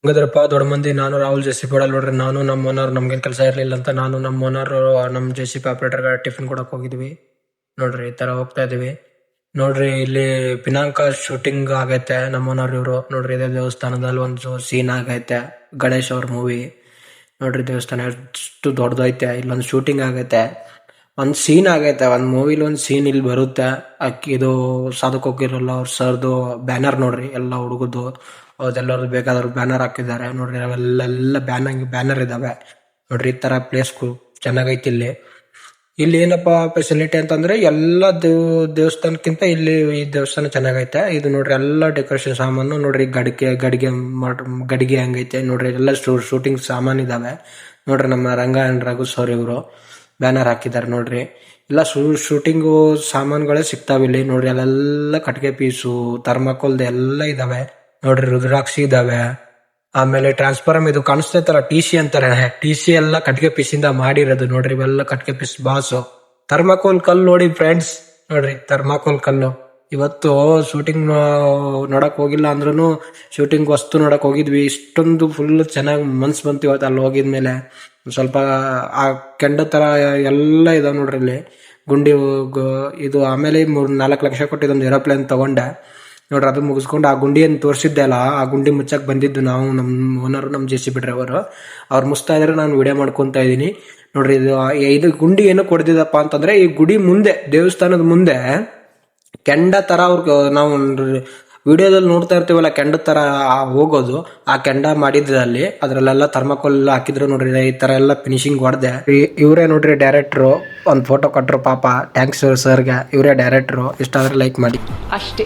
ಹಂಗದ್ರಪ್ಪ ದೊಡ್ಡ ಮಂದಿ. ನಾನು ರಾಹುಲ್ ಜೆಸಿ ಪಿ ನೋಡ್ರಿ. ನಾನು ನಮ್ಮ ಓನರ್ ನಮ್ಗೇನ್ ಕೆಲಸ ಇರ್ಲಿಲ್ಲ ಅಂತ ನಾನು ನಮ್ಮ ಓನರ್ ನಮ್ಮ ಜೆಸಿ ಪಿ ಆಪರೇಟರ್ ಟಿಫಿನ್ ಕೊಡಕ್ ಹೋಗಿದ್ವಿ ನೋಡ್ರಿ. ಈ ತರ ಹೋಗ್ತಾ ಇದೀವಿ ನೋಡ್ರಿ. ಇಲ್ಲಿ ಪಿನಾಕ ಶೂಟಿಂಗ್ ಆಗೈತೆ. ನಮ್ಮ ಓನರ್ ಇವ್ರು ನೋಡ್ರಿ. ಇದೇ ದೇವಸ್ಥಾನದಲ್ಲಿ ಒಂದು ಸೀನ್ ಆಗೈತೆ, ಗಣೇಶ್ ಅವ್ರ ಮೂವಿ ನೋಡ್ರಿ. ದೇವಸ್ಥಾನ ಎಷ್ಟು ದೊಡ್ಡದೈತೆ. ಇಲ್ಲೊಂದು ಶೂಟಿಂಗ್ ಆಗೈತೆ, ಒಂದ್ ಸೀನ್ ಆಗೈತೆ. ಒಂದ್ ಮೂವಿಲಿ ಒಂದ್ ಸೀನ್ ಇಲ್ಲಿ ಬರುತ್ತೆ. ಇದು ಸಾಧಕ್ ಹೋಗಿರಲ್ಲ ಅವ್ರ ಸರ್ದು ಬ್ಯಾನರ್ ನೋಡ್ರಿ. ಎಲ್ಲ ಹುಡುಗದ್ದು ಅದೆಲ್ಲರೂ ಬೇಕಾದ್ರು ಬ್ಯಾನರ್ ಹಾಕಿದ್ದಾರೆ ನೋಡ್ರಿ. ಅವೆಲ್ಲ ಬ್ಯಾನರ್ ಇದಾವೆ ನೋಡ್ರಿ. ಈ ತರ ಪ್ಲೇಸ್ ಚೆನ್ನಾಗೈತಿ. ಇಲ್ಲಿ ಏನಪ್ಪಾ ಫೆಸಿಲಿಟಿ ಅಂತಂದ್ರೆ ಎಲ್ಲ ದೇವಸ್ಥಾನಕ್ಕಿಂತ ಇಲ್ಲಿ ಈ ದೇವಸ್ಥಾನ ಚೆನ್ನಾಗೈತೆ. ಇದು ನೋಡ್ರಿ ಎಲ್ಲ ಡೆಕೋರೇಷನ್ ಸಾಮಾನು ನೋಡ್ರಿ. ಗಡಿಗೆ ಹಂಗೈತೆ ನೋಡ್ರಿ. ಎಲ್ಲ ಶೂಟಿಂಗ್ ಸಾಮಾನು ಇದಾವೆ ನೋಡ್ರಿ. ನಮ್ಮ ರಂಗ ಅಂಡ್ ರಘು ಸರ್ ಇವರು ಬ್ಯಾನರ್ ಹಾಕಿದ್ದಾರೆ ನೋಡ್ರಿ. ಎಲ್ಲ ಶೂಟಿಂಗು ಸಾಮಾನುಗಳೇ ಸಿಗ್ತಾವ ಇಲ್ಲಿ ನೋಡ್ರಿ. ಅಲ್ಲೆಲ್ಲ ಕಟ್ಗೆ ಪೀಸು, ಥರ್ಮಾಕೋಲ್ದು ಎಲ್ಲ ಇದಾವೆ ನೋಡ್ರಿ. ರುದ್ರಾಕ್ಷಿ ಇದಾವೆ. ಆಮೇಲೆ ಟ್ರಾನ್ಸ್ಫಾರಮ್ ಇದು ಕಾಣಿಸ್ತೈತಲ್ಲ, TC ಅಂತಾರೆ. TC ಎಲ್ಲ ಕಟ್ಗೆ ಪೀಸಿಂದ ಮಾಡಿರೋದು ನೋಡ್ರಿ. ಇವೆಲ್ಲ ಕಟ್ಗೆ ಪೀಸ್ ಬಾಸು. ಥರ್ಮಾಕೋಲ್ ಕಲ್ಲು ನೋಡಿ ಫ್ರೆಂಡ್ಸ್ ನೋಡ್ರಿ. ಥರ್ಮಾಕೋಲ್ ಕಲ್ಲು ಇವತ್ತು ಶೂಟಿಂಗ್ ನೋಡಕ್ ಹೋಗಿಲ್ಲ ಅಂದ್ರೂ ಶೂಟಿಂಗ್ ವಸ್ತು ನೋಡಕ್ ಹೋಗಿದ್ವಿ. ಇಷ್ಟೊಂದು ಫುಲ್ ಚೆನ್ನಾಗಿ ಮನ್ಸ್ ಬಂತು ಇವತ್ತು ಅಲ್ಲಿ ಹೋಗಿದ್ಮೇಲೆ. ಸ್ವಲ್ಪ ಆ ಕೆಂಡ ತರ ಎಲ್ಲ ಇದಾವ ನೋಡ್ರಿ ಇಲ್ಲಿ ಗುಂಡಿ ಇದು. ಆಮೇಲೆ 4 ಲಕ್ಷ ಕೊಟ್ಟು ಇದೊಂದು ಏರೋಪ್ಲೇನ್ ತಗೊಂಡೆ ನೋಡ್ರಿ. ಅದು ಮುಗಿಸ್ಕೊಂಡು ಆ ಗುಂಡಿಯನ್ನು ತೋರಿಸಿದ್ದೆ ಅಲ್ಲ, ಆ ಗುಂಡಿ ಮುಚ್ಚಕ್ ಬಂದಿದ್ದು ನಾವು, ನಮ್ಮ ಓನರ್, ನಮ್ಮ JCB ಡ್ರೈವರು. ಅವ್ರು ಮುಚ್ತಾ ಇದ್ರೆ ನಾನು ವಿಡಿಯೋ ಮಾಡ್ಕೊಂತ ಇದೀನಿ ನೋಡ್ರಿ. ಇದು ಗುಂಡಿ ಏನು ಕೊಡ್ದಿದಪ್ಪ ಅಂತಂದ್ರೆ, ಈ ಗುಡಿ ಮುಂದೆ, ದೇವಸ್ಥಾನದ ಮುಂದೆ ಕೆಂಡ ತರ ಅವ್ರಿಗೆ ನಾವು ವಿಡಿಯೋದಲ್ಲಿ ನೋಡ್ತಾ ಇರ್ತೀವಲ್ಲ, ಕೆಂಡ ತರ ಹೋಗೋದು, ಆ ಕೆಂಡ ಮಾಡಿದ್ರಲ್ಲಿ ಅದ್ರಲ್ಲೆಲ್ಲ ಥರ್ಮಾಕೋಲ್ ಹಾಕಿದ್ರು ನೋಡ್ರಿ. ಈ ತರ ಎಲ್ಲ ಫಿನಿಶಿಂಗ್ ಹೊಡೆದೆ. ಇವರೇ ನೋಡ್ರಿ ಡೈರೆಕ್ಟ್ರು. ಒಂದ್ ಫೋಟೋ ಕೊಟ್ರು ಪಾಪ. ಥ್ಯಾಂಕ್ಸ್ ಸರ್ಗೆ. ಇವರೇ ಡೈರೆಕ್ಟ್ರು. ಇಷ್ಟ ಆದ್ರೆ ಲೈಕ್ ಮಾಡಿ ಅಷ್ಟೇ.